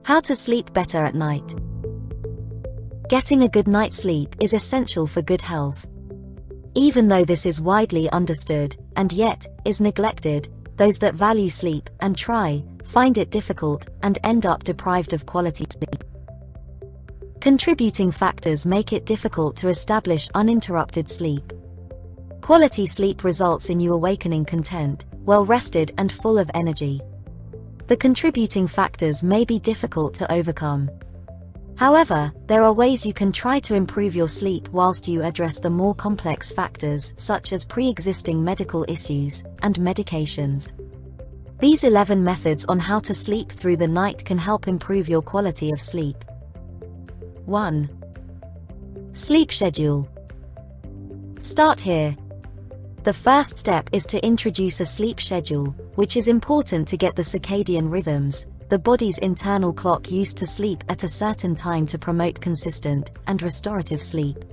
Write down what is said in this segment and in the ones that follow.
How to sleep better at night. Getting a good night's sleep is essential for good health. Even though this is widely understood, and yet, is neglected, those that value sleep, and try, find it difficult, and end up deprived of quality sleep. Contributing factors make it difficult to establish uninterrupted sleep. Quality sleep results in you awakening content, well-rested and full of energy. The contributing factors may be difficult to overcome. However, there are ways you can try to improve your sleep whilst you address the more complex factors such as pre-existing medical issues and medications. These 11 methods on how to sleep through the night can help improve your quality of sleep. 1. Sleep schedule. Start here. The first step is to introduce a sleep schedule, which is important to get the circadian rhythms, the body's internal clock used to sleep at a certain time to promote consistent and restorative sleep.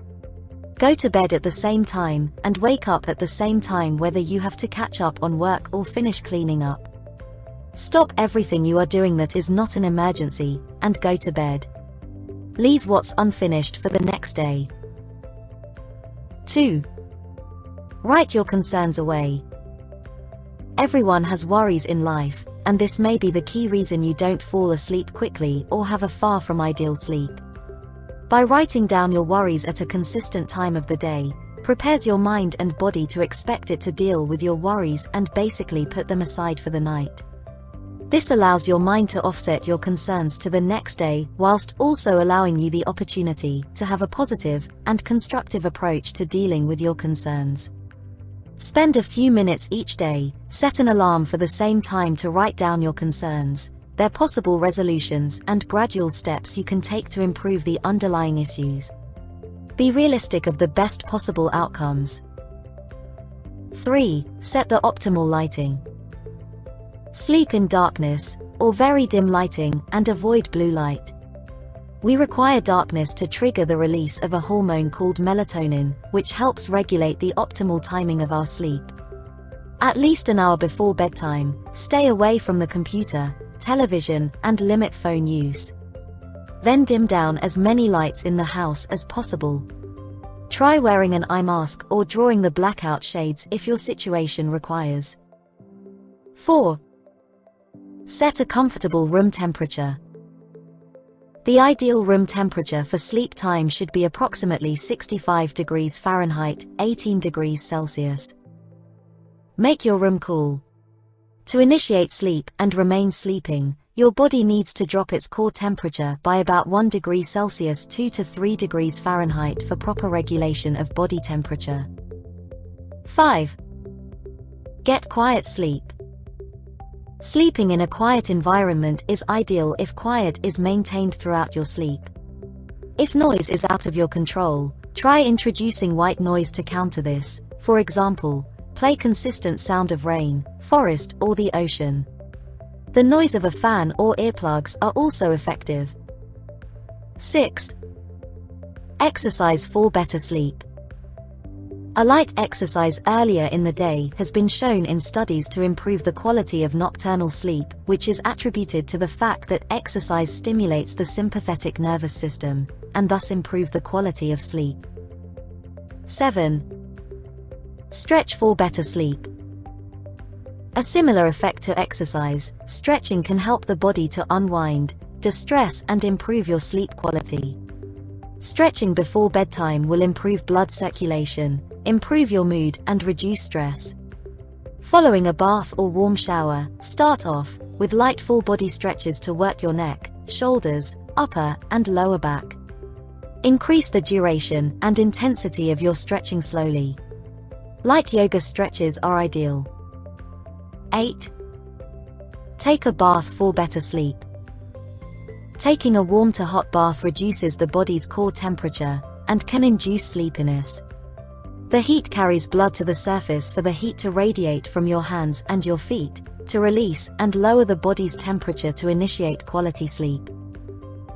Go to bed at the same time and wake up at the same time whether you have to catch up on work or finish cleaning up. Stop everything you are doing that is not an emergency, and go to bed. Leave what's unfinished for the next day. 2. Write your concerns away. Everyone has worries in life, and this may be the key reason you don't fall asleep quickly or have a far from ideal sleep. By writing down your worries at a consistent time of the day, prepares your mind and body to expect it to deal with your worries and basically put them aside for the night. This allows your mind to offset your concerns to the next day whilst also allowing you the opportunity to have a positive and constructive approach to dealing with your concerns. Spend a few minutes each day, set an alarm for the same time to write down your concerns, their possible resolutions and gradual steps you can take to improve the underlying issues. Be realistic of the best possible outcomes. 3. Set the optimal lighting. Sleep in darkness, or very dim lighting, and avoid blue light. We require darkness to trigger the release of a hormone called melatonin, which helps regulate the optimal timing of our sleep. At least an hour before bedtime, stay away from the computer, television, and limit phone use. Then dim down as many lights in the house as possible. Try wearing an eye mask or drawing the blackout shades if your situation requires. 4. Set a comfortable room temperature. The ideal room temperature for sleep time should be approximately 65 degrees Fahrenheit, 18 degrees Celsius. Make your room cool. To initiate sleep and remain sleeping, your body needs to drop its core temperature by about 1 degree Celsius 2 to 3 degrees Fahrenheit for proper regulation of body temperature. 5. Get quiet sleep. Sleeping in a quiet environment is ideal if quiet is maintained throughout your sleep. If noise is out of your control, try introducing white noise to counter this. For example, play consistent sound of rain, forest, or the ocean. The noise of a fan or earplugs are also effective. 6. Exercise for better sleep. A light exercise earlier in the day has been shown in studies to improve the quality of nocturnal sleep, which is attributed to the fact that exercise stimulates the sympathetic nervous system, and thus improve the quality of sleep. 7. Stretch for better sleep. A similar effect to exercise, stretching can help the body to unwind, distress, and improve your sleep quality. Stretching before bedtime will improve blood circulation, improve your mood, and reduce stress. Following a bath or warm shower, start off with light full body stretches to work your neck, shoulders, upper and lower back. Increase the duration and intensity of your stretching slowly. Light yoga stretches are ideal. 8. Take a bath for better sleep. Taking a warm to hot bath reduces the body's core temperature and can induce sleepiness. The heat carries blood to the surface for the heat to radiate from your hands and your feet, to release and lower the body's temperature to initiate quality sleep.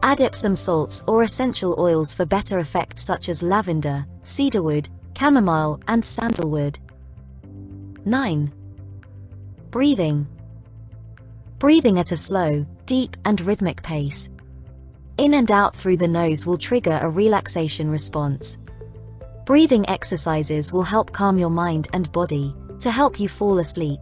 Add Epsom salts or essential oils for better effects such as lavender, cedarwood, chamomile, and sandalwood. 9. Breathing. Breathing at a slow, deep and rhythmic pace. In and out through the nose will trigger a relaxation response. Breathing exercises will help calm your mind and body to help you fall asleep.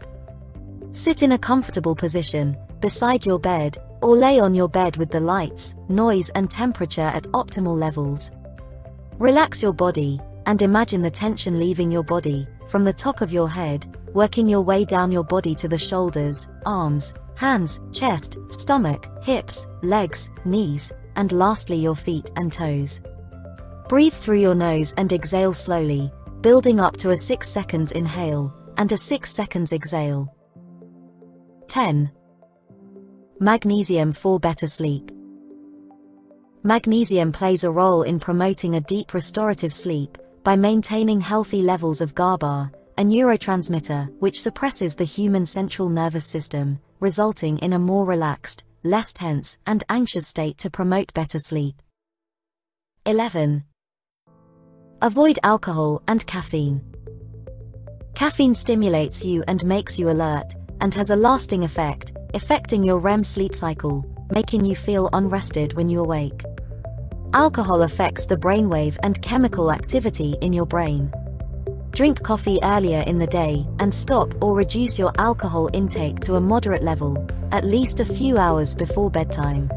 Sit in a comfortable position, beside your bed, or lay on your bed with the lights, noise and temperature at optimal levels. Relax your body, and imagine the tension leaving your body, from the top of your head, working your way down your body to the shoulders, arms, hands, chest, stomach, hips, legs, knees, and lastly your feet and toes. Breathe through your nose and exhale slowly, building up to a 6 seconds inhale, and a 6 seconds exhale. 10. Magnesium for better sleep. Magnesium plays a role in promoting a deep restorative sleep by maintaining healthy levels of GABA, a neurotransmitter which suppresses the human central nervous system, resulting in a more relaxed, less tense and anxious state to promote better sleep. 11. Avoid alcohol and caffeine. Caffeine stimulates you and makes you alert, and has a lasting effect, affecting your REM sleep cycle, making you feel unrested when you awake. Alcohol affects the brainwave and chemical activity in your brain. Drink coffee earlier in the day, and stop or reduce your alcohol intake to a moderate level, at least a few hours before bedtime.